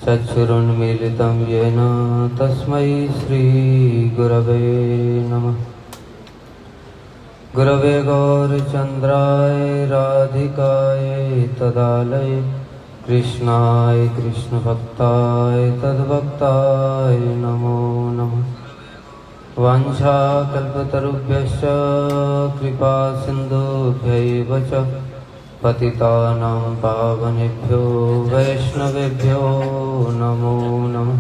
चक्षुरुन्मीलितं येन तस्मै श्रीगुरवे नमः। गुरवे गौरचन्द्राय राधिकाय तदालये कृष्णाय कृष्णभक्ताय तद्भक्ताय नमो नमः। वाञ्छाकल्पतरुभ्यश्च कृपा सिन्धुभ्यैव च पतितानां पावनेभ्यो वैष्णवेभ्यो नमो नमः।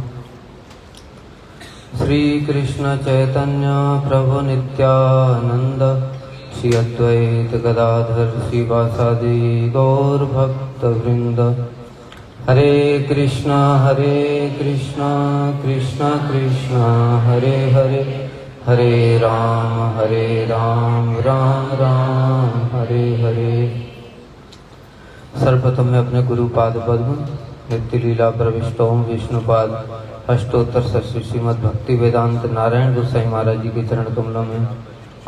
श्रीकृष्ण चैतन्य प्रभु नित्यानंद श्री अद्वैत गदाधर श्रीवासादि गौरभक्तवृंद। हरे कृष्णा कृष्ण कृष्ण हरे हरे, हरे राम राम राम हरे हरे। सर्वप्रथम मैं अपने गुरु पाद पद्म नित्य लीला प्रविष्ट ओम विष्णुपाद अष्टोत्तर सरस्वती श्रीमद भक्ति वेदांत नारायण गोसाई महाराज जी के चरण कमलों में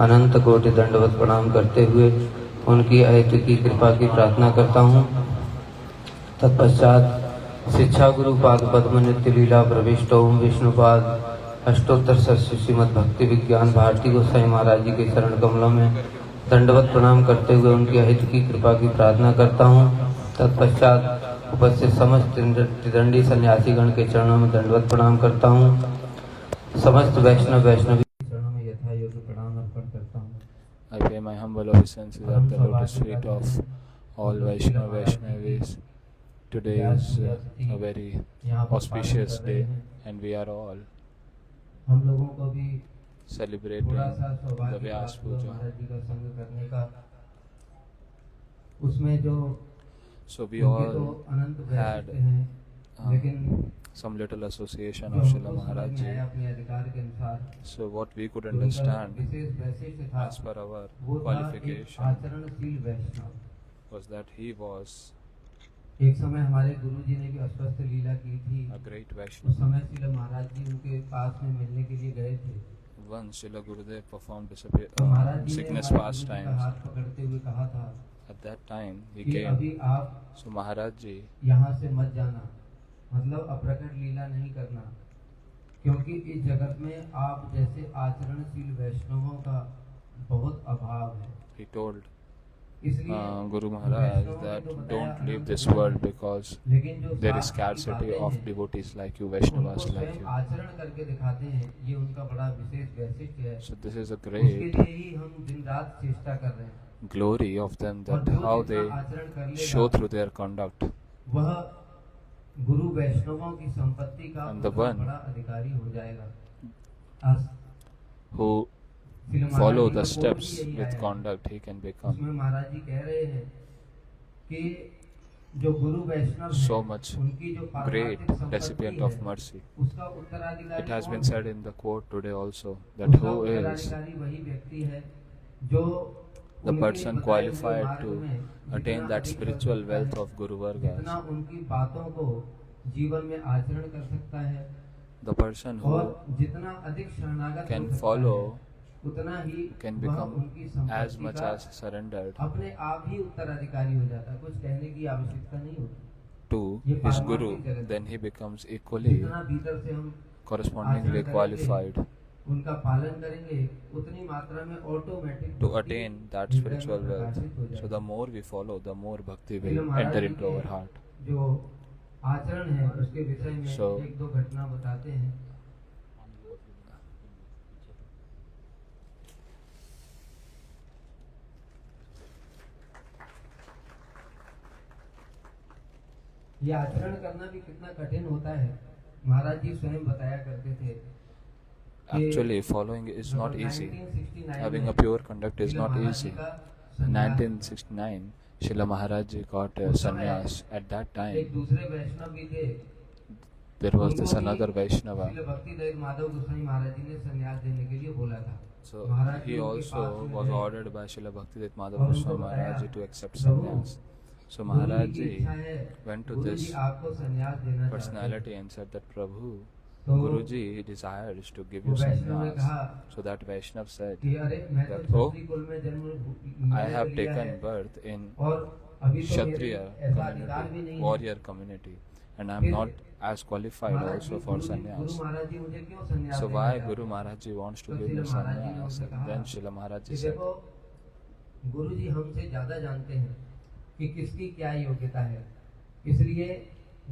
अनंत कोटि दंडवत प्रणाम करते हुए उनकी अहेतुकी कृपा की प्रार्थना करता हूँ। तत्पश्चात शिक्षा गुरु पाद पद्म नित्य लीला प्रविष्ट ओम विष्णुपाद अष्टोत्तर सरस्वती श्रीमद भक्ति विज्ञान भारती गोसाई महाराज जी के चरण कमलों में दंडवत प्रणाम करते हुए उनकी अहित की कृपा की प्रार्थना करता हूँ। तत्पश्चात उपस्थित समस्त त्रिदंडी सन्यासीगण के चरणों में दंडवत प्रणाम करता हूँ। समस्त वैष्णवी चरणों में यथा योग्य प्रणाम अर्पण करता हूँ। I pay my humble obeisances at the lotus feet of all Vaishnavis. Today is a very auspicious day and we are all हम लोगों को भी celebrating the Vyas Puja. उसमें जो So we all had some little association of Srila Maharaj Ji. So what we could understand as per our qualification was that he was एक समय हमारे गुरु जी ने भी अस्वस्थ लीला की थी। a great उस Vaishnava. समय श्रील महाराज जी उनके पास में मिलने के लिए गए थे। Once Srila Gurudev performed तो महाराज जी ने sickness हमारे गुरु जी pastimes. का हाथ पकड़ते हुए कहा था At that time he कि came. अभी आप So Maharaj Ji यहाँ से मत जाना, मतलब अप्रकट लीला नहीं करना, क्योंकि इस जगत में आप जैसे आचरणशील वैष्णवों का बहुत अभाव है। he told इसलिए Guru Maharaj that don't leave this world because there is scarcity of devotees like you, Vaishnavas like you. आचरण करके दिखाते हैं, ये उनका बड़ा विशेष वैशिष्ट्य है। So this is a उसके great लिए ही हम दिन रात चेष्टा कर रहे हैं। glory of them, that how they show through their conduct. वह गुरु वैष्णवों की संपत्ति का And the one बड़ा अधिकारी हो जाएगा। Who follow the steps with conduct, he can become उसमें महाराज जी कह रहे हैं कि जो गुरु वैष्णव so much उनकी जो great recipient of mercy. उसका उत्तराधिकारी It has been said in the quote today also that उसका who is उत्तराधिकारी वही व्यक्ति है जो the person qualified to attain that spiritual wealth of Guru जितना Vargas. उनकी बातों को जीवन में आचरण कर सकता है The person who और जितना अधिक शरणागत can हो सकता follow है, उतना ही can वह become उनकी as संपत्ति much का as surrendered अपने आप ही उत्तराधिकारी हो जाता है, कुछ कहने की आवश्यकता नहीं होती। to his Guru, then he becomes equally जितना भीतर से हम correspondingly qualified उनका पालन करेंगे उतनी मात्रा में automatic to attain that spiritual wealth. So the more we follow, the more bhakti will enter into our heart. जो आचरण है उसके विषय में So, एक दो घटना बताते हैं। ये आचरण करना भी कितना कठिन होता है। महाराज जी स्वयं बताया करते थे Actually, following is not easy. Having a pure conduct is not easy. In 1969, Srila Maharaj Ji got a sannyas. At that एक time, दूसरे वैष्णव भी थे, there was this another Vaishnava. Srila भक्तिदेव Madhav गोसाई महाराज जी ने संन्यास देने के लिए बोला था। So महाराज he जी उनके also पास में was गए ordered by Srila Bhaktivedanta Madhav और उनको Goswami बताया, Maharaj Ji to accept Prabhu, sannyas. So Guru ji Maharaj की Ji इच्छा है, went to गुरु this जी आपको संन्यास देना चाहते हैं। personality and said that Prabhu, तो Guruji desires to give you वो वैष्णव ने sannyas. कहा So that Vaishnav said कि अरे मैं तो that, oh, क्षत्रिय कुल में जन्म I मैंने have तो लिया है taken birth in और अभी तो मेरे Kshatriya ऐसा अधिकार भी community, नहीं है। warrior community. and I'm not as qualified also for sannyas. So why Guru Maharaj Ji wants to give me sannyas? And then Srila Maharaj Ji said, गुरु जी हमसे ज्यादा जानते हैं कि किसकी क्या योग्यता है, इसलिए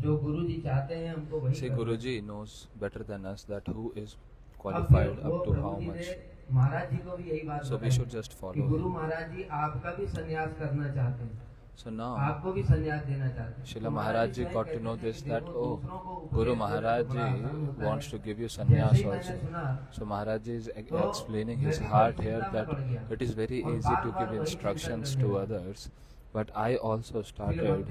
जो गुरु जी चाहते हैं हमको वही see, करना है। Guruji knows better than us that who is qualified up to how much. महाराज जी को भी यही बात So we बताई should just follow कि गुरु him. महाराज जी आपका भी संन्यास करना चाहते हैं, So now आपको भी संन्यास देना चाहते हैं। Srila Maharaj Ji got to know this, that oh, Guru Maharaj Ji wants to give you sannyas also. So Maharaj Ji is explaining his heart here that it is very easy to give instructions to others, but I also started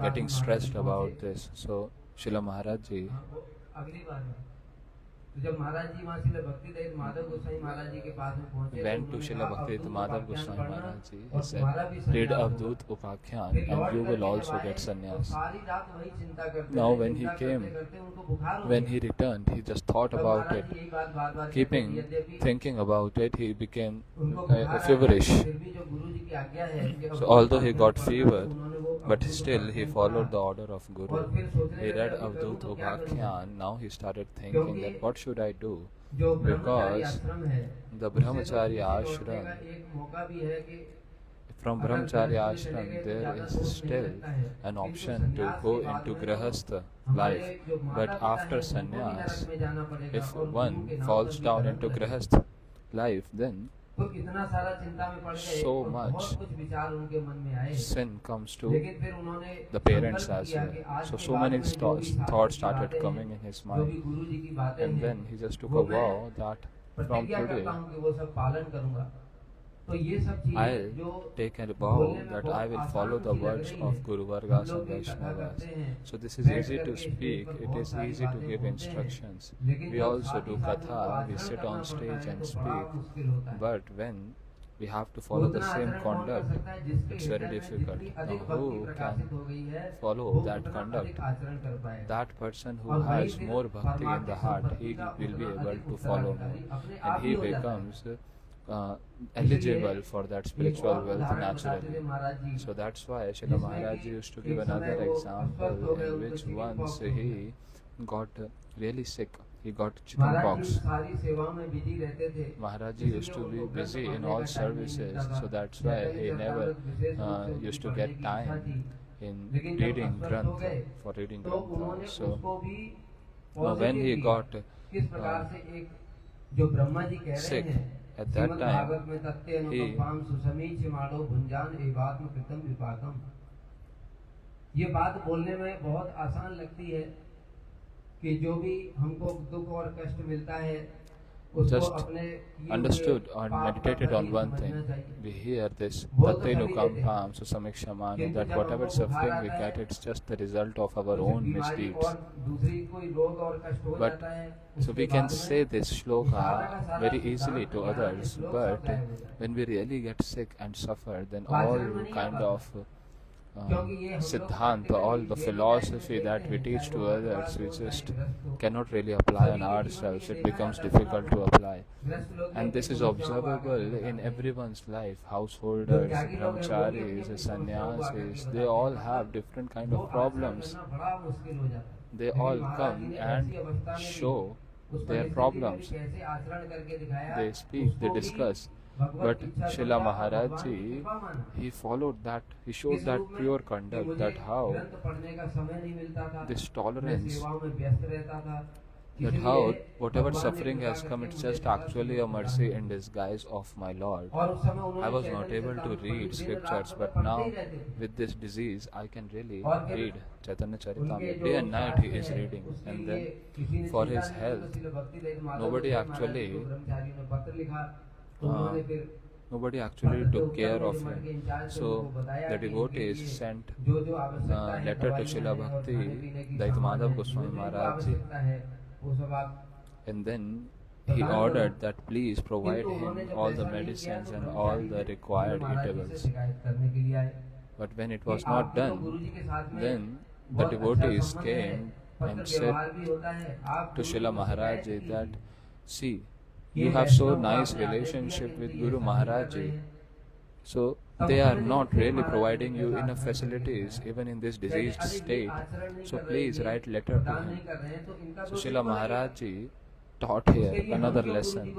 getting stressed about this. So Srila Maharaj Ji, अगली बार में तो जब महाराज जी वहाँ श्रील भक्तिदयाल माधव गोसाई महाराज जी के पास में पहुंचे, went to Srila Bhaktivedanta Madhav Goswami Maharaj Ji. He said, read Avadhut Upakhyan and you will also get sannyas. Now when he came, when he returned, he just thought about it. Thinking about it, he became feverish. So although he got fever, but still he followed the order of Guru. He read Avadhut Upakhyan. Now he started thinking that what should I do? Because the Brahmacharya ashram, from Brahmacharya ashram there is still an option to go into Grahastha life. But after sannyas, if one falls down into Grahastha life, then so much sin comes to the parents as well. So many thoughts started coming in his mind. And then he just took a vow that from today I'll take a vow that I will follow the words of Guru Vargas and Vaishnavas. So this is easy to speak, it is easy to give instructions. We also do katha, we sit on stage and speak, but when we have to follow the same conduct, it's very difficult. Now who can follow that conduct? That person who has more bhakti in the heart, he will be able to follow more, and he becomes eligible for that spiritual wealth naturally. So that's why Srila Maharaj used to give another example in which once he got really sick. He got chickenpox. Maharaj used to be busy in all services, so that's why he never used to get time in reading Granth, for reading Granth. So when he got sick, at that time, he ये बात बोलने में बहुत आसान लगती है कि जो भी हमको दुख और कष्ट मिलता है just understood or meditated on one thing. We hear this Tattvainukam Pam Susamikshama, that whatever suffering we get, it's just the result of our own misdeeds. But so we can say this shloka very easily to others, but when we really get sick and suffer, then all kind of Siddhanta, all the philosophy that we teach to others, we just cannot really apply on ourselves. It becomes difficult to apply. And this is observable in everyone's life. Householders, brahmacharis, sannyasis, they all have different kind of problems. They all come and show their problems. They speak, they discuss. But Srila Maharaj Ji, he followed that, he showed that pure conduct, that how this tolerance, that how whatever suffering has come, it's just actually a mercy in disguise of my Lord. I was not able to read scriptures, but now with this disease, I can really read Chaitanya Charitamrita. Day and night he is reading, and then for his health, nobody actually took care of him. So the devotees sent a letter to Srila Bhaktivedanta Madhav Goswami Maharaj Ji, and then he ordered that please provide him all the medicines and all the required eatables. But when it was not done, then the devotees came and said to Srila Maharaj Ji that, see, you have so nice relationship with Guru Maharaj Ji, so they are not really providing you enough facilities even in this diseased state. So please write letter to him. So Srila Maharaj Ji taught here another lesson,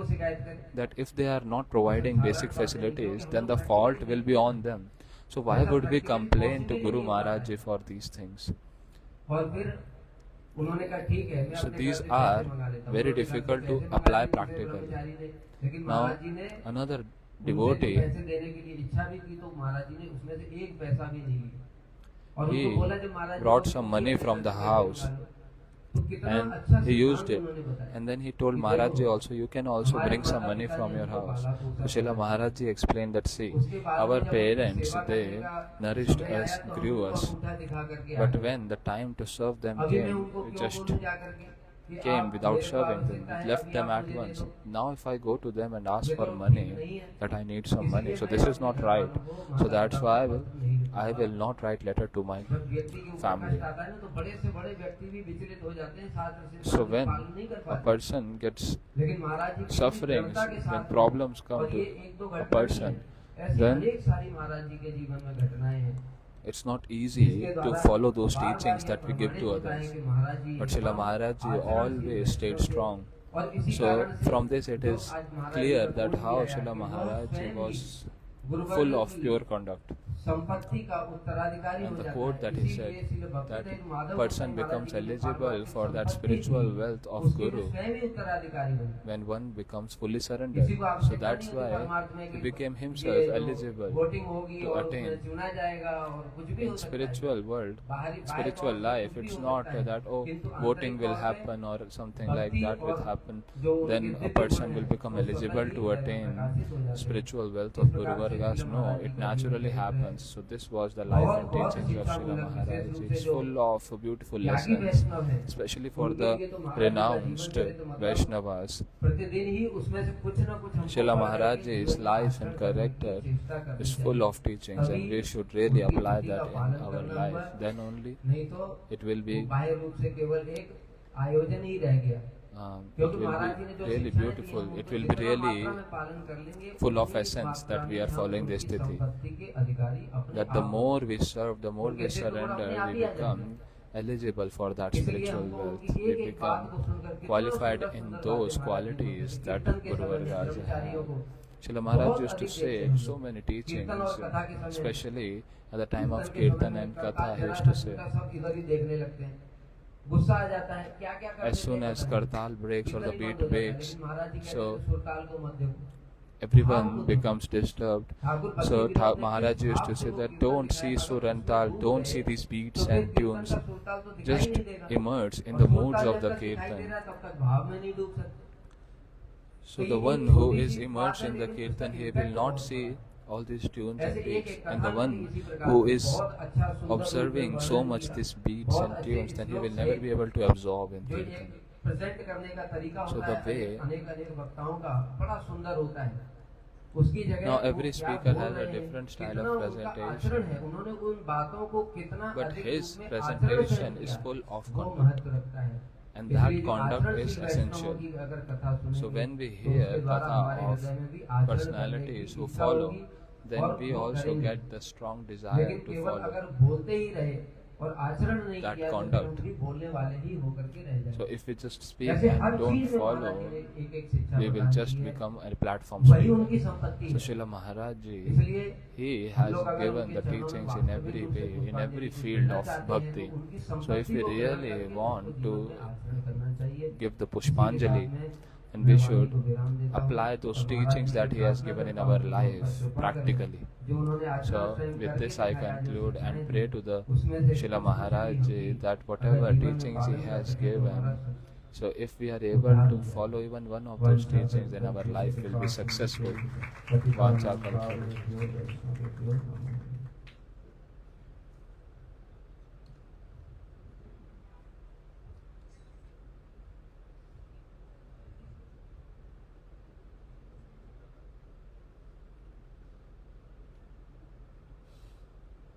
that if they are not providing basic facilities, then the fault will be on them. So why would we complain to Guru Maharaj Ji for these things? So these are very difficult to apply practically. Now another devotee, he brought some money from the house and he used it, and then he told Maharaj Ji also, you can also bring some money from your house. So Srila Maharaj Ji explained that, see, our parents, they nourished us, grew us, but when the time to serve them came, we just came without serving them, we left them at once. Now if I go to them and ask for money, that I need some money, so this is not right. So that's why I will not write letter to my family. So when a person gets sufferings, when problems come to a person, then it's not easy to follow those teachings that we give to others. But Srila Maharaj Ji always stayed strong. So from this it is clear that how Srila Maharaj Ji was full of pure conduct. And the quote that he said, that person becomes eligible for that spiritual wealth of Guru when one becomes fully surrendered. So that's why he became himself eligible to attain. In spiritual world, spiritual life, it's not that, oh, voting will happen or something like that will happen, then a person will become eligible to attain spiritual wealth of Guru Vargas. No, it naturally happens. So this was the life and teachings of Srila Maharaj. It's full of beautiful lessons, especially for the renounced Vaishnavas. Srila Maharaj's life and character is full of teachings, and we should really apply that in our life. Then only it will be really beautiful. It will be really full of essence that we are following this Sthiti. That the more we serve, the more we surrender, we become eligible for that spiritual wealth. We become qualified in those qualities that Guru Vargas have. Srila Maharaj used to say so many teachings, especially at the time of Kirtan and Katha. He used to say, as soon as Kartal breaks or the beat breaks, so everyone becomes disturbed. So Maharaj used to say that don't see Sur and Tal, don't see these beats and tunes, just immerse in the moods of the Kirtan. So the one who is immersed in the Kirtan, he will not see all these tunes and beats, and the one who is observing so much these beats and tunes, then he will never be able to absorb in Kirtan. So the way, now every speaker has a different style of presentation, but his presentation is full of conduct, and that conduct is essential. So when we hear katha of personalities who follow, then we also get the strong desire to follow that conduct. So if we just speak and don't follow, we will just become a platform speaker. So Srila Maharaj Ji, he has given the teachings in every way, in every field of bhakti. So if we really want to give the Pushpanjali, and we should apply those teachings that he has given in our life practically. So with this I conclude and pray to the Srila Maharaj Ji that whatever teachings he has given, so if we are able to follow even one of those teachings, then our life will be successful. Vancha kalpa.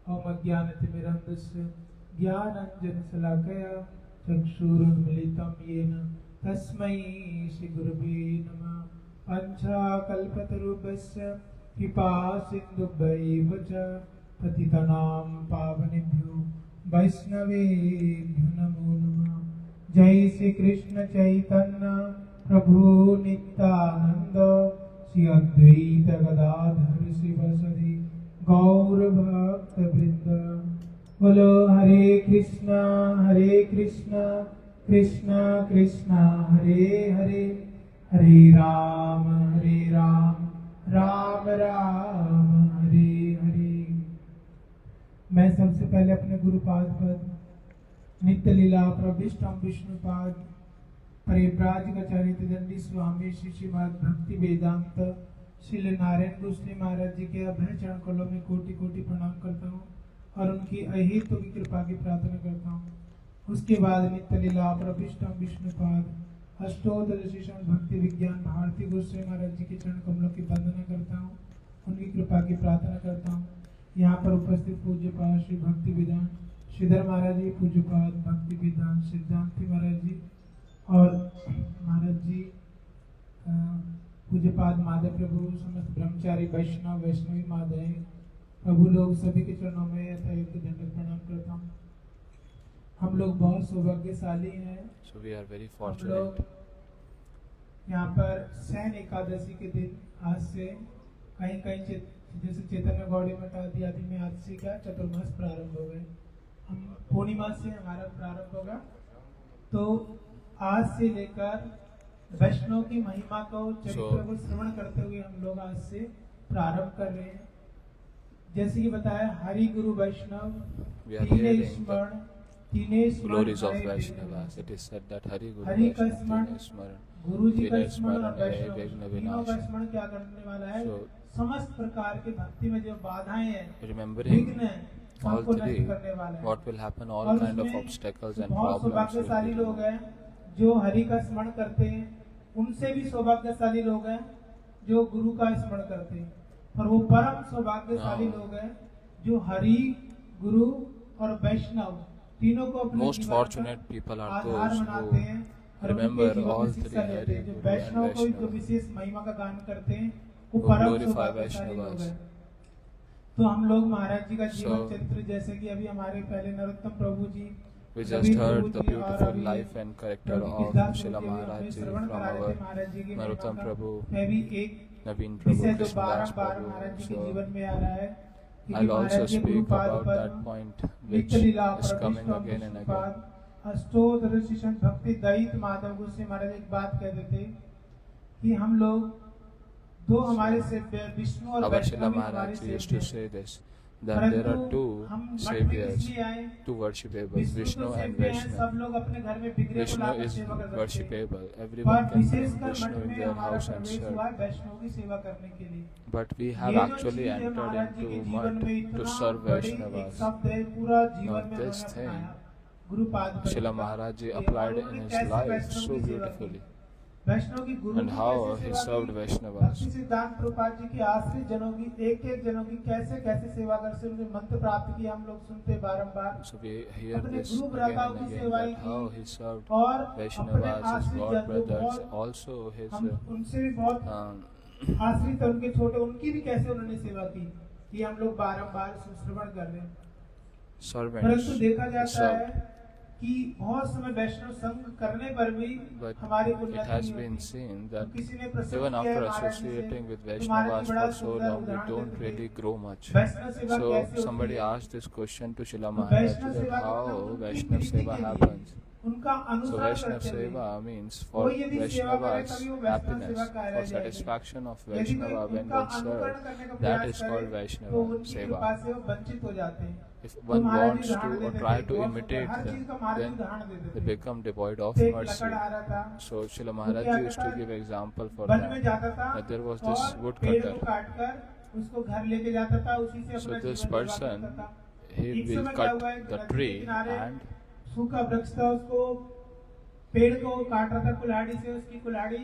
ओम अज्ञानतिमिरन्धस्य ज्ञानाञ्जनशलाकया चक्षुरुन्मीलितं येन तस्मै श्रीगुरुवे नमः। पंचाकल्पतरुभ्यश्च कृपा सिन्धुभ्यैव च पतितानां पावनेभ्यो वैष्णवेभ्यो नमो नमः। जय श्री कृष्ण चैतन्य प्रभु नित्यानंद श्री अद्वैत गदाधर शिवसदि गौर भक्त वृंद। बोलो हरे कृष्णा कृष्णा कृष्णा हरे हरे, हरे राम राम राम हरे हरे। मैं सबसे पहले अपने गुरुपाद पद नित्य लीला प्रविष्टम विष्णुपाद परिव्राजकाचार्य दंडी स्वामी श्री श्रीमद् भक्ति वेदांत श्री नारायण गोस्वामी महाराज जी के अभय चरण कमलों में कोटि कोटि प्रणाम करता हूँ और उनकी अहेतु की कृपा की प्रार्थना करता हूँ। उसके बाद नित्य लीला प्रविष्टम विष्णुपाद अष्टोत्तर शिष्ण भक्ति विज्ञान भारती गोस्वामी महाराज जी के चरण कमलों की वंदना करता हूँ, उनकी कृपा की प्रार्थना करता हूँ। यहाँ पर उपस्थित पूज्य पाद श्री भक्ति विधान श्रीधर महाराज जी, पूज्य पाद भक्ति विधान सिद्धांति महाराज जी और महाराज जी, पूज्य पाद माधव प्रभु, समस्त ब्रह्मचारी वैष्णव वैष्णवी माधव प्रभु लोग सभी के चरणों में यथायोग्य दंडवत प्रणाम करता हूँ। हम लोग बहुत सौभाग्यशाली हैं। So we are very fortunate. यहाँ पर सैन एकादशी के दिन आज से कहीं कहीं जैसे चैतन्य गौड़ी मठ आदि आदि में आज से क्या चतुर्मास प्रारंभ हो गए। हम पूर्णिमा से हमारा प्रारंभ होगा, तो आज से लेकर वैष्णव की महिमा को चरित्र को श्रवण करते हुए हम लोग आज से प्रारंभ कर रहे हैं। जैसे कि बताया हरि गुरु वैष्णव तीने स्मरण Glories of Vaishnavas. It is said that Hari Guru Vaishnava Smaran, गुरु जी का Tine स्मरण और Smaran, वैष्णव Vegna तीनों का Vinash. स्मरण क्या करने वाला है? So, समस्त प्रकार के भक्ति में जो बाधाएं हैं, remembering विघ्न हैं, all सबको नष्ट three, करने वाला है। what will happen, all और kind of उसमें obstacles and बहुत problems will सौभाग्यशाली be लोग removed. हैं जो हरि का स्मरण करते हैं, उनसे भी सौभाग्यशाली लोग हैं जो गुरु का स्मरण करते हैं, पर वो परम सौभाग्यशाली लोग हैं जो हरि गुरु और वैष्णव तीनों को अपने Most जीवन fortunate का people are आधार those बनाते who हैं और remember उनके जीवन all में three शिक्षा लेते Hari, हैं। जो Guru and वैष्णव को जो Vaishnava, विशेष महिमा का गान करते हैं वो who परम glorify सौभाग्यशाली लोग Vaishnavas. हैं। तो हम लोग महाराज जी का जीवन So, चरित्र, जैसे कि अभी हमारे पहले नरोत्तम प्रभु जी, we Ravi just Prabhu heard the जी और beautiful अभी life and character Ravi of गिरदास Srila Prabhu ji Maharaj हमें ji श्रवण from करा रहे our थे महाराज जी की महिमा Narottam का। Prabhu, मैं भी एक Naveen विषय Prabhu, जो बार Krishnadas बार Prabhu. महाराज जी के So, जीवन में आ रहा है, I'll also speak Gurupad about पर that point which नित्य लीला is coming प्रविष्टम again and again. Vishnupad अष्टोत्तर शिष्य भक्ति दैत माधव गोस्वामी महाराज एक बात कहते थे कि हम लोग दो हमारे से विष्णु और Our वैष्णव Srila हमारे Maharaj ji used सेव्य to हैं। say this, that there are परंतु two हम मठ में saviors, इसलिए आए, two worshipables, विष्णु Vishnu तो and सेव्य हैं, Vaishnav. सब लोग अपने घर में बिगड़े को Vishnu लाकर is सेवा कर सकते हैं, worshipable. पर Everyone can bring विशेषकर Vishnu मठ in में their हमारा house and प्रवेश serve. हुआ है वैष्णव की सेवा करने के लिए। But we have ये जो actually चीज है entered महाराज जी into के जीवन mud में to इतना serve बड़ी एक Vaishnavas. शब्द है, पूरा जीवन Now में this उन्होंने thing, अपनाया। गुरुपाद पर Srila इसका Maharaj ji ये applied और in उन्होंने his कैसे life वैष्णव so की सेवा की, beautifully. वैष्णव की गुरु And की how कैसे he सेवा served की, Vaishnavas. भक्ति सिद्धांत प्रभुपाद जी की आश्रित जनों की एक एक जनों की कैसे कैसे सेवा कर से उनके मंत्र प्राप्त किए हम लोग सुनते बारंबार। So we hear अपने this गुरु again भ्राताओं and की again सेवाएं that how की he served और अपने Vaishnavas, his आश्रित god जन जो brothers, बहुत also his हम उनसे भी बहुत आश्रित है, उनके छोटे, उनकी भी कैसे उन्होंने सेवा की, ये हम लोग बारंबार श्रवण कर रहे हैं। servants. परंतु देखा He जाता served. है कि बहुत समय वैष्णव संग करने पर भी But हमारी it उन्नति has नहीं been होती। seen तो that किसी ने प्रश्न even किया after महाराज जी से, associating with तुम्हारे Vaishnavas बड़ा for so सुंदर long, we उदाहरण don't देते थे। really grow much. वैष्णव सेवा So कैसे होती somebody है? asked this question to Srila तो Maharaj वैष्णव that सेवा how करना उनकी Vaishnav प्रीति Seva के लिए, happens. उनका So अनुसरण Vaishnav करते हुए Seva means वो for यदि सेवा करे Vaishnava's तभी वो वैष्णव happiness, सेवा कहलाए for जाएंगे। satisfaction of यदि कोई Vaishnava when उनका one अनुकरण serves, करने का that प्रयास is called करे तो Vaishnava उनकी Seva. कृपा से वो वंचित हो जाते हैं। If तो one Maharaj wants ji to उदाहरण or देते try थे, to बहुत imitate हर चीज them, का महाराज जी then उदाहरण देते they थे। become devoid of तो एक mercy. लकड़ आ रहा था, So Srila वो Maharaj क्या ji used to करता? give example for वन में that. जाता था That there was this और woodcutter. पेड़ को काटकर उसको घर लेके जाता था, उसी से So अपना this जीवन निर्वाह person, करता था। he एक will समय क्या cut हुआ है, the नदी के tree किनारे and सूखा वृक्ष था, उसको पेड़ को काट रहा था कुल्हाड़ी से, उसकी कुल्हाड़ी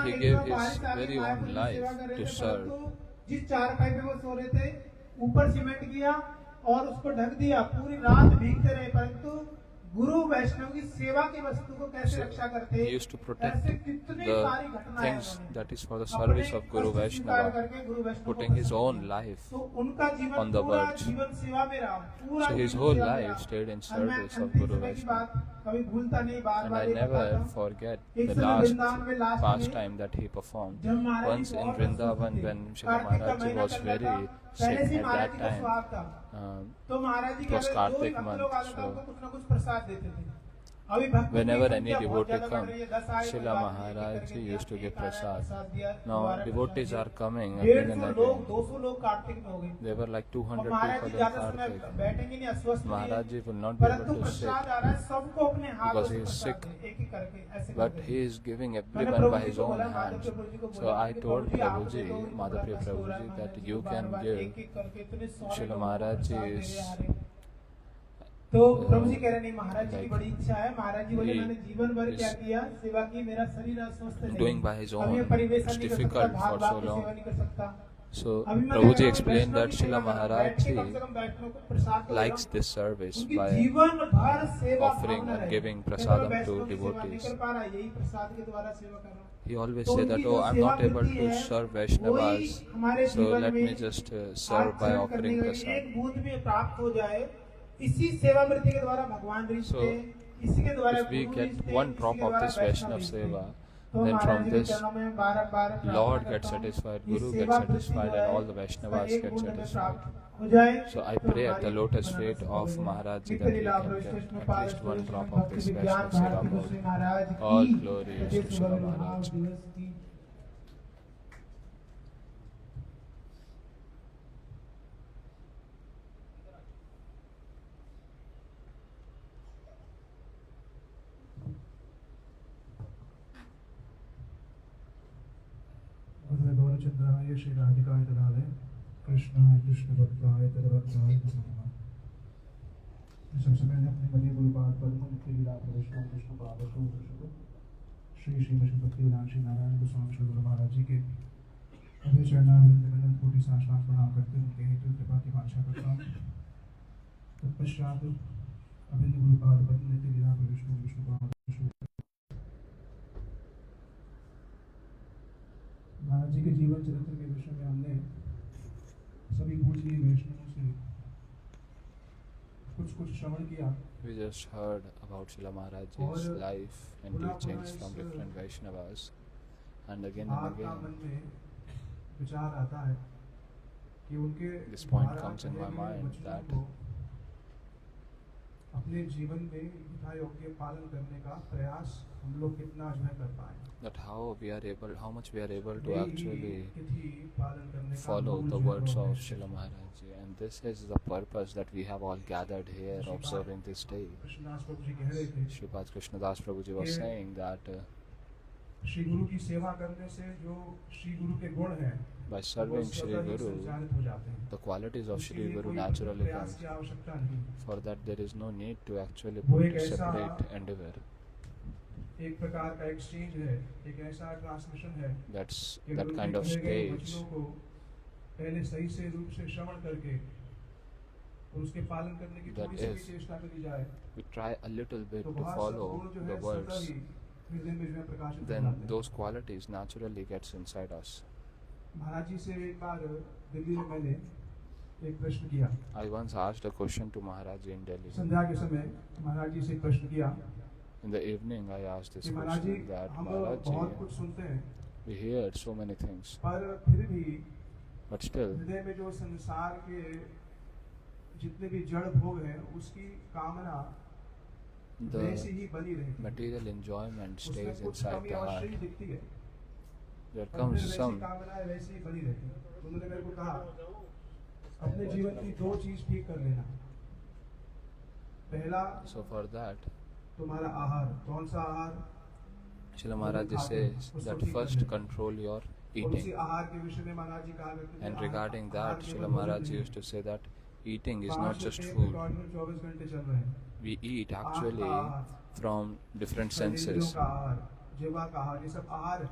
he gave his very own life to serve जिस चारपाई पे वो सो रहे थे ऊपर सीमेंट किया और उसको ढक दिया, पूरी रात भीगते रहे, परंतु गुरु वैष्णव की सेवा की वस्तु को कैसे रक्षा करते He used to protect ऐसे कितनी the सारी घटनाएं things उन्होंने that is for the अपने service of Guru कष्ट स्वीकार Vaishnava, करके गुरु वैष्णव को putting his पसंद own किया। life तो उनका जीवन on the पूरा verge. जीवन सेवा में रहा, पूरा So his जीवन whole सेवा में life रहा। stayed in और मैं service of अंतिम Guru समय की Vaishnava. बात कभी भूलता नहीं, बार And बार I ये बताता never हूँ। forget एक the समय last वृंदावन में last pastime that he performed. जब महाराज Once जी in बहुत Vrindavan, अस्वस्थ थे, when Srila कार्तिक का Maharaj Ji महीना was चल रहा very था, sick पहले से at महाराज that जी का time, स्वाद था, तो महाराज जी it was जो भी Kartik भक्त month, लोग आता था so उनको कुछ ना कुछ प्रसाद देते थे। अभी भक्तों की whenever संख्या any बहुत devotee ज्यादा बढ़ come, रही है, 10 आए, Srila 50 Maharaj करके Ji दिया, used to give एक आया, prasad. दिया, Now दोबारा devotees प्रसाद are दिया। coming again and 150 लोग, again. 200 लोग कार्तिक में हो गए। There were like और 200 महाराज जी people in ज्यादा समय Kartik. बैठेंगे नहीं, अस्वस्थ नहीं है, Maharaj Ji will not be परंतु able to sit प्रसाद आ रहा है, सबको अपने हाथों because से he is प्रसाद sick. दे, एक एक करके ऐसे But करके। he is giving मैंने everyone Prabhu by ji his को own बोला, hands. माधव प्रभु जी को So बोला I कि told प्रभु जी आप Prabhuji, दे दो, इनको Madhapriya बड़ा कष्ट हो रहा है, Prabhuji, Maharaj that ji you को can बार-बार give. एक-एक करके इतने सारे Srila लोगों को Maharaj Ji Prasad they is रहे आ रहे। तो प्रभु जी कह रहे नहीं, महाराज जी की बड़ी इच्छा है। महाराज जी बोले he मैंने जीवन भर is क्या किया, सेवा की, मेरा शरीर अस्वस्थ नहीं, doing by his अब ये own. परिवेशन It's नहीं कर सकता, difficult भाग for भाग so के long. सेवा नहीं कर सकता। So अभी मैं Prabhuji कह रहा हूँ, explained that वैष्णव की Srila सेवा करना, Maharaj बैठ के Ji कम से कम वैष्णव को प्रसाद तो likes दो। this service उनकी by जीवन भर सेवा offering भावना or रहे। giving मैं prasadam to वैष्णव की सेवा नहीं devotees. कर पा रहा, यही प्रसाद के द्वारा सेवा कर रहा हूँ। He always तो say उनकी that, जो oh, I'm सेवा not able वृत्ति to है, serve वही Vaishnavas, हमारे so जीवन let में me just serve by आचरण offering करने का prasad. एक बूंद में प्राप्त हो जाए, इसी सेवा वृत्ति के द्वारा भगवान रिश्ते, So, इसी के द्वारा if we गुरु get रिश्ते, one इसी drop के of द्वारा this वैष्णव Vaishnav रिश्ते। Seva, तो then महाराज from जी के this चरणों में बार-बार प्रार्थना Lord करता gets हूँ, satisfied, ये Guru सेवा gets वृत्ति satisfied, जो and है, all the Vaishnavas एक get बूंद में satisfied. प्राप्त हो जाए। So I तो pray at हमारी the lotus बनाना feet सफल of हो जाए। Maharaj Ji नित्य that we लीला can प्रविष्ट get विष्णु at पाद least one Shri drop of भक्ति this विज्ञान Vaishnav भारती Seva. गोस्वामी महाराज All की glory is Pradesh to Srila विभाग Maharaj. दिवस की। गौरचंद्राय श्री राधिकाय तदालय कृष्णाय कृष्ण भक्ताय तदभक्ताय नमः। सबसे पहले अपने बड़े गुरुपाद पद्म नित्य लीला प्रविष्टों विष्णु पाद श्री श्री भक्ति विधान श्री नारायण गोस्वामी श्री गुरु महाराज जी के अभय चरणारविंद में अनंत कोटि साष्टांग प्रणाम करते हैं, उनके हेतु कृपा की वांछा करता हूँ। तत्पश्चात अभिन्न गुरुपाद पद्म नित्य लीला प्रविष्टों विष्णु पाद महाराज जी के जीवन चरित्र के विषय में हमने सभी पूजनीय वैष्णवों से कुछ कुछ श्रवण किया। We just heard about Srila Maharaj's life and teachings from different Vaishnavas, and again and आपका again मन में विचार आता है कि उनके this point द्वारा comes in कहे my गए mind वचनों that को अपने जीवन में यथा योग्य पालन करने का प्रयास हम लोग कितना जो है कर पाए, how much we are able to actually तिथि पालन करने का follow मूल the जो है words वो of है। Srila Maharaj Ji, and this is the purpose that we have all gathered here observing this day. Krishnadas प्रभु जी कह रहे थे Sripad Krishnadas Prabhuji was saying that Shri गुरु की सेवा करने से जो श्री गुरु के गुण हैं by वो serving Shri स्वतः ही Guru, संचालित हो जाते हैं। the qualities of उसके Shri लिए Guru कोई naturally प्रयास come. की आवश्यकता नहीं। For that there is no need to actually वो put एक a ऐसा separate endeavor. एक प्रकार का एक्सचेंज है, एक ऐसा ट्रांसमिशन है That's कि that गुरु kind के of कहे गए stage. वचनों को पहले सही से रूप से श्रवण करके और उसके पालन करने की That थोड़ी सी भी is, चेष्टा करी जाए We try a little bit तो to बहुत follow सद्गुण जो the है स्वतः words, ही हृदय में जो है प्रकाशित हो then जाते हैं। those qualities naturally gets inside us. महाराज जी से एक बार दिल्ली में मैंने एक प्रश्न किया। I once asked a question to Maharaj Ji in Delhi. संध्या के समय महाराज जी से एक प्रश्न किया In the evening I asked this कि महाराज जी question that हम Maharaj बहुत Ji, कुछ सुनते हैं we hear so many things, पर फिर भी but still हृदय में जो संसार के जितने भी जड़ भोग हैं उसकी कामना वैसी the ही बनी रहती है। material enjoyment उसमें stays कुछ inside कमी the अवश्य heart. ही दिखती है, There पर comes फिर वैसी some कामनाएं वैसी ही बनी रहती है। तो उन्होंने मेरे को कहा अपने जीवन की दो चीज ठीक कर लेना। पहला so for that तुम्हारा आहार, कौन सा आहार? Srila Maharaj Ji says that first control your और उसी eating, आहार के विषय में महाराज जी कहा करते थे, and आहार- regarding आहार that केवल Srila भोजन Maharaj Ji नहीं। used to say that eating is 5 not just घंटे food. रिकॉर्ड में 24 घंटे चल रहे हैं। We eat आँख का actually आहार, from different इंद्रियों senses. का आहार, जिह्वा का आहार, ये सब आहार है।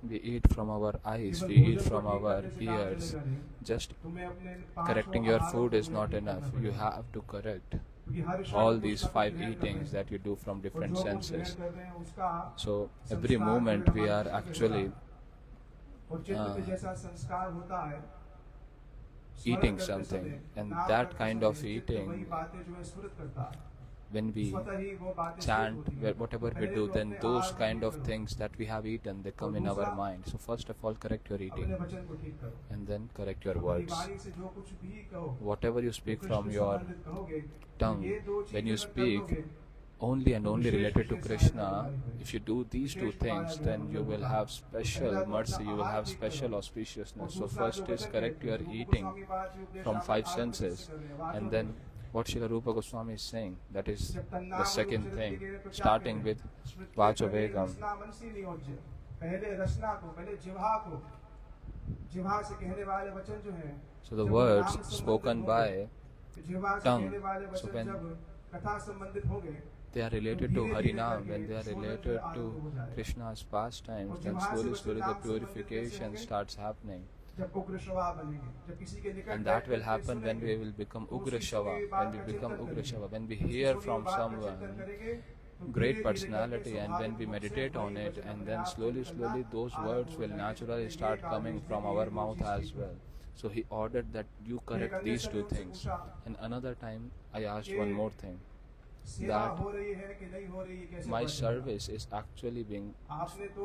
We eat from our eyes, we eat from our ears. Just तुम्हें अपने इन correcting पांचों your आहारों food को is not नियंत्रित enough. करना You पड़ेगा। have to correct क्योंकि हर शब्द all को these शब्द 5 ग्रहण करना eatings है। that you do from और different जो कुछ senses. ग्रहण कर रहे हैं उसका So every संस्कार moment पूरे we are हमारे मस्तिष्क actually में होता है। और चित्त पे जैसा संस्कार होता है स्मरण eating करते something, समय, and नाम that करते kind of समय चित्त eating, वही बातें जो है स्मृत करता है। when we स्वतः ही वो बातें स्मृत chant, होती हैं। whatever we पहले do, तो then अपने those आहार को kind ठीक of करो, things that we have eaten, they come in our दूसरा, mind. So first of all, correct your अपने eating, वचन को ठीक करो। and then correct your अपनी words. वाणी से जो कुछ भी कहो, Whatever you speak Krishna from से your संबंधित कहोगे, tongue, ये दो when you चीजें अगर कर speak लोगे, only and तो only wishes related to wishes Krishna, सहायता तुम्हारी होगी। if you do these two wishes things, तुम्हारा then ज्ञान you will होगा। have पहला special तो अपना mercy, you will आहार have ठीक special करो। और auspiciousness. So दूसरा first जो is वचन correct है, your रूप eating गोस्वामी पाद जो उपदेश from आप 5 आत्म senses, निश्चय कर रहे हैं, वाचन and then what Srila Rupa Goswami is saying, that is जब the तन्नाम second रूप thing, चरित्र के तो क्या starting कहते with हैं? स्मृति के Vachavegam. पहले रसना मनसी नियोज्य। पहले रसना को, पहले जिह्वा को, जिह्वा से कहने वाले वचन जो हैं, So the जब वो words नाम संबंधित spoken होंगे, by तो जिह्वा से tongue, कहने वाले so वचन when जब कथा संबंधित होंगे, they are related to Harinam, when they are related to Krishna's pastimes, then slowly the purification starts happening. जब उग्र शवा बनेंगे, जब किसी के निकट And that will बैठ करके happen when we सुनेंगे, will become तो Ugra उसकी Shava, सुनी when बात we का become चिंतन Ugra करेंगे। Shava, when we उसकी hear सुनी from बात का someone चिंतन करेंगे, तो great धीरे-धीरे personality, करके and when we स्वाभाविक रूप से meditate on वही it, वचन and अपने then आप slowly निकलना those आरंभ words हो will जाएंगे। naturally ये start काम coming है, from ये our दो mouth चीज़ as ठीक well. है। So he ordered that you एक correct अन्य these two शब्दों से things. पूछा, And another time I asked कि one more thing, सेवा that हो रही है कि नहीं हो रही है, कैसे my पता चलेगा? service is actually being आपने तो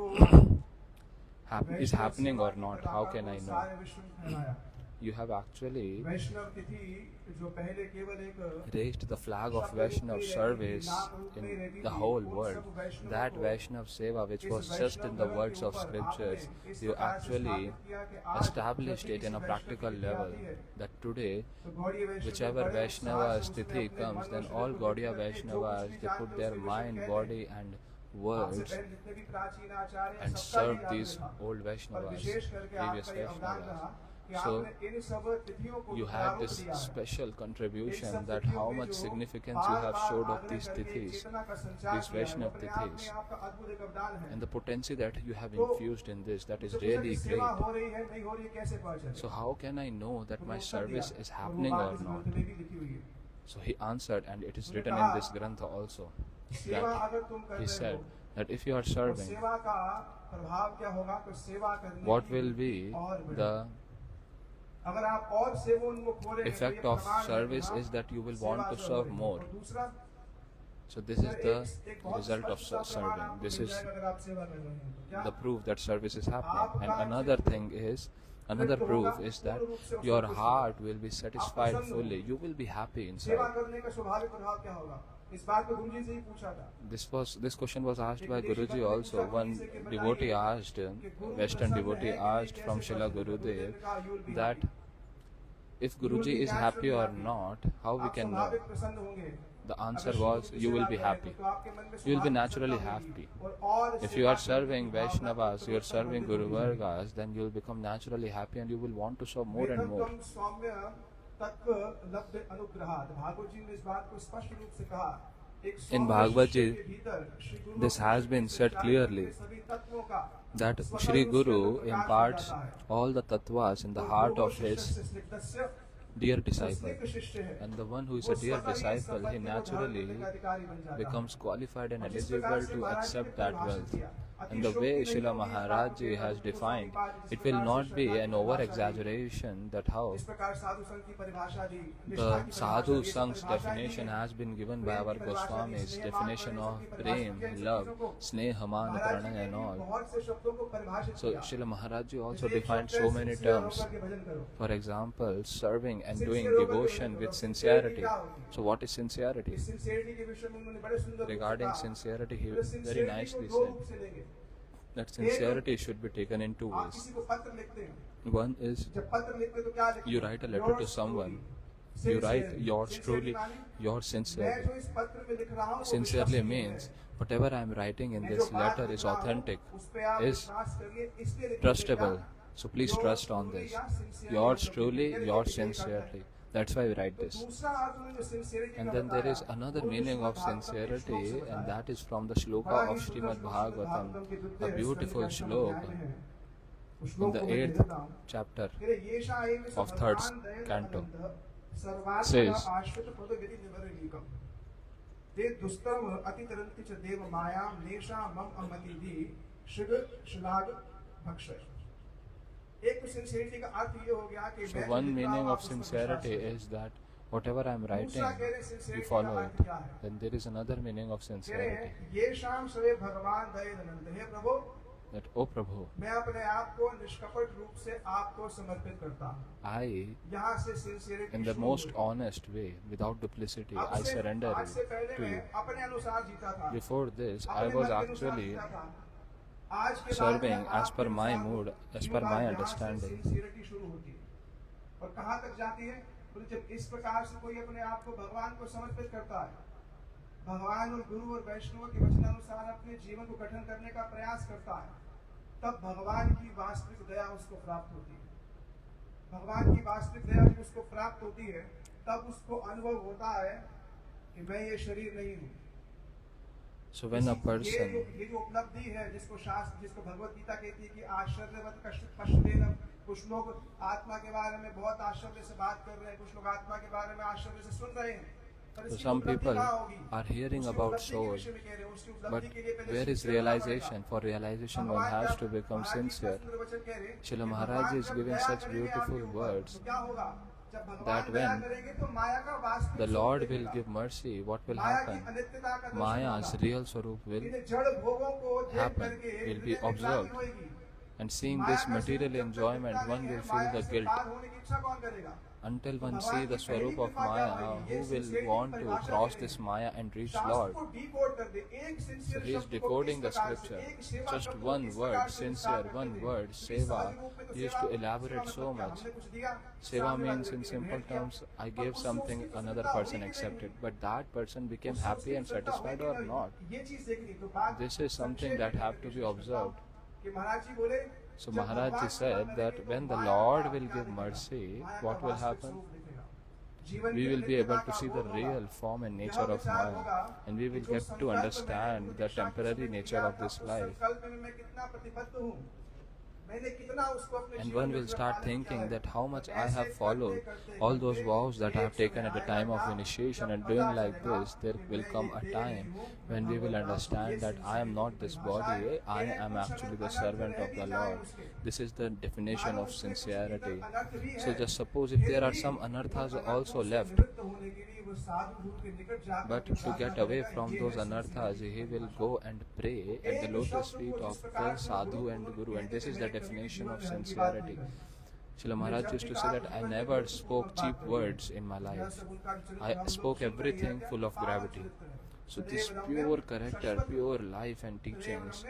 is वैष्णव happening सेवा or की not. पताका How can को I know? सारे विश्व में फहराया। You have actually वैष्णव तिथि जो पहले केवल एक raised the flag of Vaishnav service in the whole world. That Vaishnav Seva, which was just in the words of scriptures, you actually established it in a practical level. That today, whichever Vaishnava Tithi comes, then all Gaudiya Vaishnavas, they put their mind, body and words and serve these old Vaishnavas, previous Vaishnavas. So you have this special contribution, that how much significance you have showed of these tithis, these Vaishnav tithis, and the potency that you have infused in this, that is really great. So how can I know that my service is happening or not? So he answered, and it is written in this grantha also, that he said that if you are serving, what will be the effect of service is that you will want to serve more. So this is the result of serving. This is the proof that service is happening. And another proof is that your heart will be satisfied fully. You will be happy inside. This question was asked by Guruji also. One devotee asked, Western devotee asked from Srila Gurudev, that if Guruji is happy or not, how we can know? The answer was, you will be happy. You will be naturally happy. If you are serving Vaishnavas, you are serving Guru Vargas, then you will become naturally happy and you will want to serve more and more. In Bhagavad Gita, this has been said clearly, that Shri Guru imparts all the tattvas in the heart of his dear disciple. And the one who is a dear disciple, he naturally becomes qualified and eligible to accept that wealth. And the way Srila Maharaj Ji has defined, it will not be an over-exaggeration that how the Sadhu Sangh's definition has been given by our Goswamis, definition of prem, love, sneha, man, pranay and all. So Srila Maharaj Ji also defined so many terms. For example, serving and doing devotion with sincerity. So what is sincerity? Regarding sincerity, he very nicely said that sincerity should be taken in two ways. One is, you write a letter to someone, you write yours truly, yours sincerely. Sincerely means whatever I am writing in this letter is authentic, is trustable. So please trust on this. Yours truly, yours sincerely. That's why we write this. दूसरा अर्थ उन्होंने जो sincerity And का then there is बताया, another वो meaning Vishnu of Bhagavat के श्लोक sincerity, से and बताया। that is from the shloka बड़ा of ही सुंदर Srimad श्लोक Bhagavatam, भागवतम के a द्वितीय beautiful स्कंद के shloka अध्याय में है। उस in श्लोक the को मैं 8th देता हूँ। chapter फिर येषा एव स of 3rd भगवान दयेन canto अनंत सर्वात्मना says, आश्रित पदगति निवर्गीकम् ते दुस्तरम अतितरन्ति च देव मायां नेषा मम अमतिधि शिग श्लाघ भक्षय। एक तो सिंसियरिटी का अर्थ ये हो गया कि so मैं one जो लिख रहा meaning हूँ of आप उसको sincerity विश्वास करें। is that whatever I am writing, दूसरा कह रहे you सिंसियरिटी follow का it. अर्थ क्या है? Then there is another meaning of कह रहे sincerity, हैं ये शाम सवे भगवान दयेन अनंत। हे प्रभु, that, oh Prabhu, मैं अपने आप को निष्कपट रूप से आपको समर्पित करता हूँ। I, यहाँ से sincerity in the most honest way, without duplicity, I surrender आज से it पहले to मैं you. अपने अनुसार जीता था। Before this, I अपने was मन के अनुसार actually जीता था। आज के बाद serving मैं as per आपके my अनुसार mood, हूँ। as per ये my बात यहाँ से understanding. सिंसियरिटी शुरू होती है और कहाँ तक जाती है? बोले जब इस प्रकार से कोई अपने आप को भगवान को समर्पित करता है, भगवान और गुरु और वैष्णव के वचनानुसार अपने जीवन को गठन करने का प्रयास करता है, तब भगवान की वास्तविक दया उसको प्राप्त होती है। भगवान की वास्तविक दया जब उसको प्राप्त होती है, तब उसको अनुभव होता है कि मैं ये शरीर नहीं हूँ। So when a person, ये जो उपलब्धि है जिसको शास्त्र, जिसको भगवत गीता कहती है कि आश्चर्यवत पश्येन, कुछ लोग आत्मा के बारे में बहुत आश्चर्य से बात कर रहे हैं, कुछ लोग आत्मा के बारे में आश्चर्य से सुन रहे हैं। so some people are hearing about soul, but where is realization? For realization one has to become sincere. Srila Maharaj is giving such beautiful words that when the Lord will give mercy, what will happen? Maya's real swarup will happen, will be observed. And seeing this material enjoyment, one will feel the guilt. Until one see the swarup of Maya, who will want to cross this Maya and reach Lord? So he is decoding the scripture. Just one word, sincere, one word, seva, he used to elaborate so much. Seva means in simple terms, I gave something, another person accepted. But that person became happy and satisfied or not? This is something that have to be observed. So Maharaj Ji said that when the Lord will give mercy, what will happen? We will be able to see the real form and nature of Maya, and we will get to understand the temporary nature of this life. And one will start thinking that how much I have followed all those vows that I have taken at the time of initiation, and doing like this, there will come a time when we will understand that I am not this body, I am actually the servant of the Lord. This is the definition of sincerity. So just suppose if there are some anarthas also left, but to get away from those anarthas, he will go and pray at the lotus feet of the sadhu and guru, and this is the definition of sincerity. Srila Maharaj used to say that I never spoke cheap words in my life. I spoke everything full of gravity. So this pure character, pure life and teachings,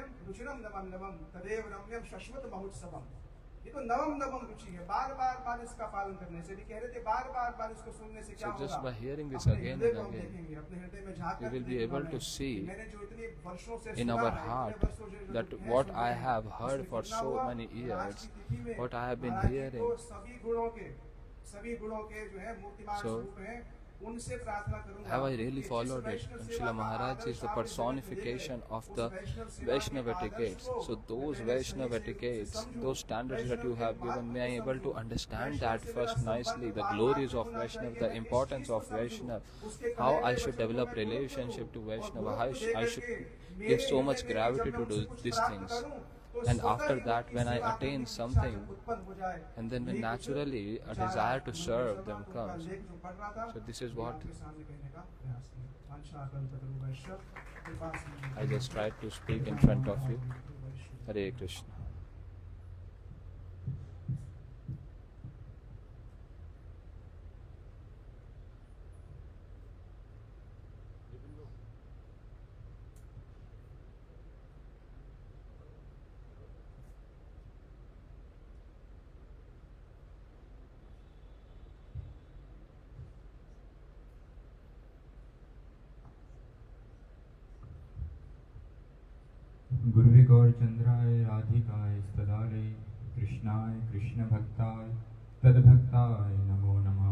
ये तो नवम नवम रुचि है, बार बार इसका पालन करने से भी कह रहे थे, बार इसको सुनने से क्या so just होगा? by hearing this अपने again हृदय and को हम again, देखेंगे, अपने हृदय में झांक we कर will be देखने able वाले to हैं। see मैंने जो इतने वर्षों से in सुना our है, इतने heart वर्षों से जो that मैं what सुन I रहा हूं, have heard उसमें for कितना so हुआ? many आज years, की तिथि में what I have been Maharaj ji hearing. को सभी गुणों के जो है मूर्तिमान So, स्वरूप हैं, उनसे प्रार्थना करूंगा have I really कि followed जिस it? वैष्णव And सेवा Srila का Maharaj आदर्श is the आपने personification जन्म of दिए, the उस वैष्णव सेवा के Vaishnav आदर्श etiquettes. को So those मैंने Vaishnav सही से etiquettes, समझूं, those standards that you Vaishnav have के given me, I am able to मार्ग understand वैष्णव that से मेरा first nicely, संबंध the बार-बार glories of होना Vaishnav, चाहिए, the मैं इस importance चीज of को समझूं, Vaishnav, उसके how कहे I हुए should वचनों को develop मैं गुरुत्व relationship to दूं, Vaishnava, और how गुरुत्व दे I should करके give मेरे so much हृदय में gravity जब मैं to do उससे कुछ these प्राप्त things. करूं, तो And स्वतः after ही that, उनकी when I सेवा करने attain की इच्छा something, जब उत्पन्न हो जाए, and then when यही कुछ naturally a विचार desire to मुझे serve सभा them तो उनका comes. लेख जो पढ़ रहा था, So this is ये what आपके सामने कहने का प्रयास किया। वांछा कल्पतरु वैश्य, कृपा Sindhu I just tried to speak in front of you. Hare Krishna. गुरुवे गौरचंद्राय राधिकाय स्तदालय कृष्णाय कृष्ण भक्ताय तद्भक्ताय नमो नमः।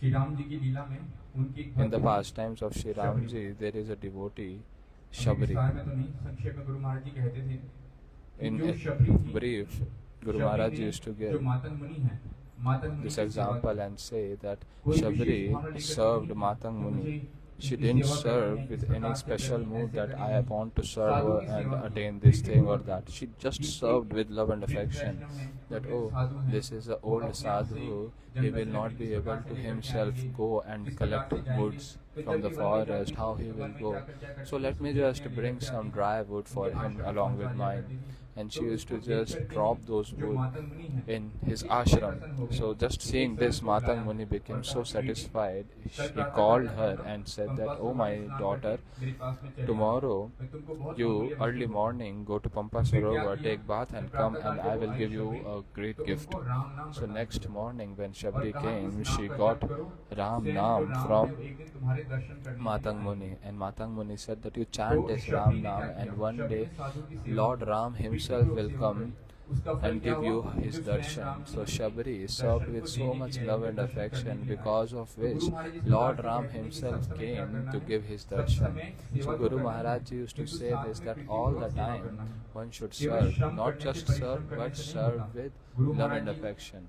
श्री राम जी की लीला में उनकी In the pastimes of Sri Ramji, there is a devotee. Shabri. विस्तार में तो नहीं, संक्षेप में गुरु महाराज जी कहते थे कि In जो शबरी थी, brief, Guru शबरी Maharaj ने used to जो give मातंग मुनि है, मातंग मुनि this की सेवा example की। and say that कोई विशेष भावना Shabri लेकर served नहीं Matang कि Muni. मुझे She इनकी didn't सेवा करनी serve है, with इस any प्रकार से special करनी है, mood ऐसे that करनी I है। want to serve Sadhu her की and सेवा की। attain this वृद्ध thing or हुआ। that. She just जिनके served with love and वृद्ध affection. वैष्णव हैं, That जो oh, साधु हैं, this is an वो old अपने आप से sadhu, he जंगल will से not किस be प्रकार able से to लेकर himself जाएंगे, go and किस collect प्रकार से जाएंगे। woods तो from जब the भी वन में forest, जाती how थी, he तो will वन में go. जाकर So let me उसके just लिए bring लेकर some आती थी। dry wood for उनके him आश्रम along में with पहुंचा mine. दिया करती थी। And she तो used to उसको देख just करके drop those जो wood मातंग मुनि है, in his एक ashram. प्रसन्न हो गए। So just एक seeing this, समय को Matang बुलाया Muni और became कहा so कि satisfied. कल He प्रातः called काल her आना, and said Pampa that, oh Sarovar my स्नान daughter, करके मेरे पास में चले आना। tomorrow मैं तुमको बहुत you अमूल्य early वस्तु morning go to Pampa फिर क्या Sarovar, किया? take bath and जब come प्रातः and काल I जब will I give you Shabari, a great तो gift. उनको राम नाम So प्रदान next किया। morning when और Shabri कहा, came, इस नाम she का got जप करो, Ram स्वयं जो Naam राम from है, एक दिन तुम्हारे दर्शन करने के लिए Matang आएंगे। Muni, and Matang Muni said that you तो chant this शबरी Ram ने क्या Naam किया? and one शबरी day ने साधु की सेवा Lord की। Ram विधि himself पूर्वक will सेवा come की। उसका फल and क्या give हुआ? you his जो स्वयं darshan. राम So ने Shabri is दर्शन served को with देने so के much लिए love आए, and दर्शन करने affection, के लिए आए। because of तो which Guru Maharaj ji Lord सरकार Ram कहते हैं कि himself सब समय क्या came करना to है? give his सब darshan. समय सेवा So तो Guru करनी Maharaj है, ji used to किंतु say साथ this, में that प्रीति all पूर्वक the सेवा time करना है। one should केवल serve, श्रम not करने से, just परिश्रम serve, करने but से नहीं serve होता। with Guru love Maharaj and ji affection.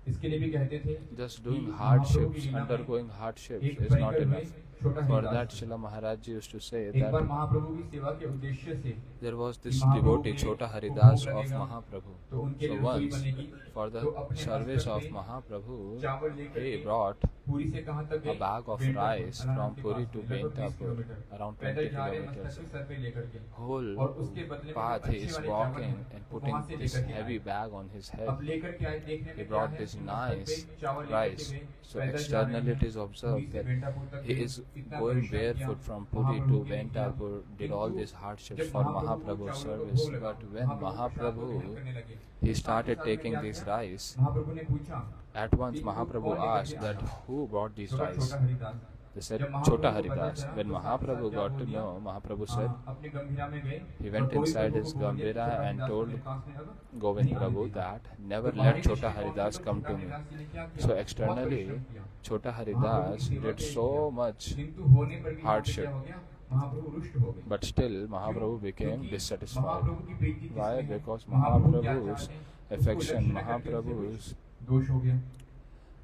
इसके लिए भी कहते थे Just कि doing महाप्रभु की hardships, लीला में undergoing hardships एक is not परिकर हुए enough. छोटा For Haridas that, Srila Maharaj ji used to say एक बार that महाप्रभु की सेवा के उद्देश्य से there was कि this महाप्रभु devotee, के Chota को Haridas भोग of लगेगा, Mahaprabhu. तो उनके So लिए रसोई once, बनेगी, for the तो अपने service अस्तर of से Mahaprabhu, चावल लेकर he के brought पूरी से कहाँ तक a गए? bag of बेंटापुर, rice Allahabad from के Puri पास to में, लगभग 20 Bentapur, किलोमीटर। around पैदल 20 जा रहे हैं kilometers. मस्तक पे सर पे लेकर के, Whole और उसके बदले में path जो he अच्छे is वाले चावल walking हैं, and वो putting वहाँ से this लेकर के heavy आए। bag on his head. अब लेकर के आए, देखने He में क्या brought है this कि मस्तक nice पे चावल लेकर rice. के गए, So पैदल जा रहे externally हैं, it is पुरी observed से that बेंटापुर तक he गए, is इतना going परिश्रम किया, barefoot from Puri Mahaprabhu to के लिए किया। Bentapur, did all किंतु these hardships जब for महाप्रभु को Mahaprabhu's चावलों का service. भोग लगा, But when महाप्रभु प्रसाद को Mahaprabhu, ग्रहण करने लगे, he तो started साथ में taking क्या this किया? rice, महाप्रभु ने पूछा at once कि Mahaprabhu कौन लेकर asked के that आया? who brought these छोटा rice? छोटा हरिदास। They said जब महाप्रभु Chota को पता Haridas. चला, When तो साथ Mahaprabhu साथ got क्या to बोल know, दिया? Mahaprabhu said, अपने गंभीरा में गए, he और went गोविंद inside प्रभु his को बोल दिया कि Gambhira छोटा and हरिदास told मेरे पास में अब Govind नहीं Prabhu आने देगा। that never तो let बाहरी Chota दृष्टि से Haridas come to me. Haridas जी ने क्या किया? So बहुत externally, परिश्रम किया। Chota महाप्रभु Haridas की सेवा did किया so किया। much, किंतु होने पर भी वहाँ पे hardship. क्या हो गया? महाप्रभु रुष्ट हो गए। but still Mahaprabhu क्यों? became क्योंकि dissatisfied. महाप्रभु की प्रीति किसमें Why? है? Because महाप्रभु क्या Mahaprabhu's चाहते हैं? उसको affection, लक्ष्य करके उससे Mahaprabhu's कुछ दोष हो गया।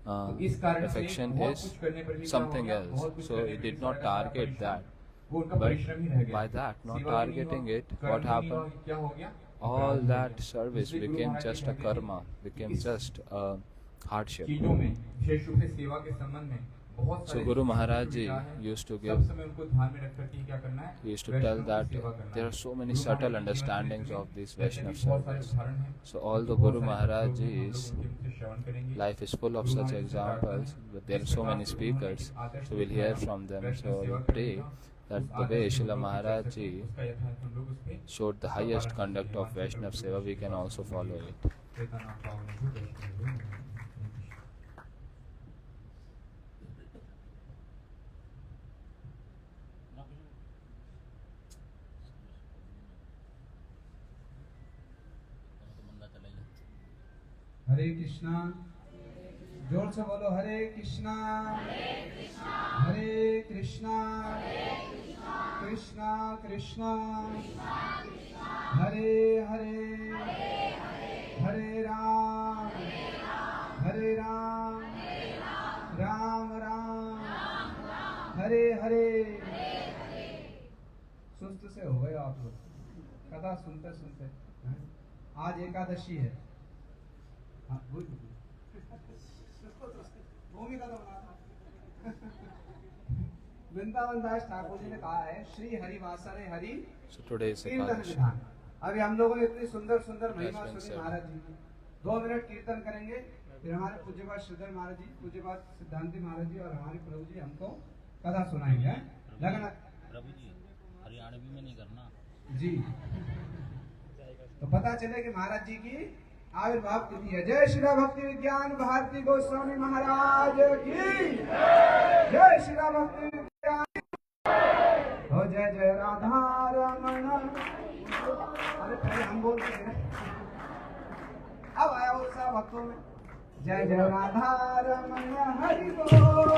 तो इस कारण से affection बहुत is कुछ करने पर भी क्या हो something गया? else. बहुत कुछ So करने he पर did भी not सारा target परिश्रम, that. वो उनका But परिश्रम ही रह गया। by that, not सेवा भी नहीं targeting हुआ, it, कर्म what भी नहीं happened? हुआ, क्या हो गया? All अपराध हो that गया। service इसलिए गुरु became Maharaj ji just a कहते थे karma, कि became इस just a hardship. चीजों में विशेष रूप से सेवा के संबंध में बहुत So सारे Guru Maharaj सूक्ष्म ji विचार हैं। used to सब give, समय उनको ध्यान में रख करके क्या करना है? he used to Vaishnav tell की that सेवा करना there है। are so many Guru subtle महाराज जी के जीवन understandings चरित्र of में this ऐसे भी Vaishnav बहुत सारे service. उदाहरण हैं। So although बहुत Guru सारे Maharaj लोग हैं, हम ji's लोग उनके श्रवण करेंगे। life is full of Guru such महाराज जी से प्रार्थना examples, है, but there are जिस so प्रकार many से उन्होंने speakers, आदर्श so we'll दिखाया, hear from them. Vaishnav So सेवा we करने pray का, that उस the way आदर्श Srila को Maharaj चल सके, ji उसका यथार्थ हम लोग उस पे showed the उसका highest पालन conduct करें। of Vaishnav Seva, we can also follow it. चेतना पावन हो, वैष्णव हो। हरे कृष्णा, जोर से बोलो हरे कृष्णा हरे कृष्णा कृष्णा कृष्णा हरे हरे हरे राम राम राम हरे हरे। सुस्त से हो गए आप लोग कथा सुनते सुनते हैं? आज एकादशी है। हाँ, भूमिका तो बना वृंदावन दास ठाकुर जी ने कहा है Shri हरिवासरे Hari So today is कीर्तन Ekadashi. विधान। अभी हम लोगों ने इतनी सुंदर सुंदर महिमा Yes, सुनी sir. महाराज जी की। 2 मिनट कीर्तन करेंगे, फिर हमारे पूज्यपाद श्रीधर महाराज जी, पूज्यपाद सिद्धांति महाराज जी और हमारे प्रभु जी हमको कथा सुनाएंगे। हैं? लगन प्रभु जी हरियाणवी में नहीं करना जी, तो पता चले कि महाराज जी की आविर्भाव तिथि है। जय श्री भक्ति विज्ञान भारती गोस्वामी महाराज की जय श्री भक्ति विज्ञान हो। जय जय राधा रमण। अरे पहले हम बोलते हैं, अब आया उत्साह भक्तों में। जय जय राधा रमण हरि बोल।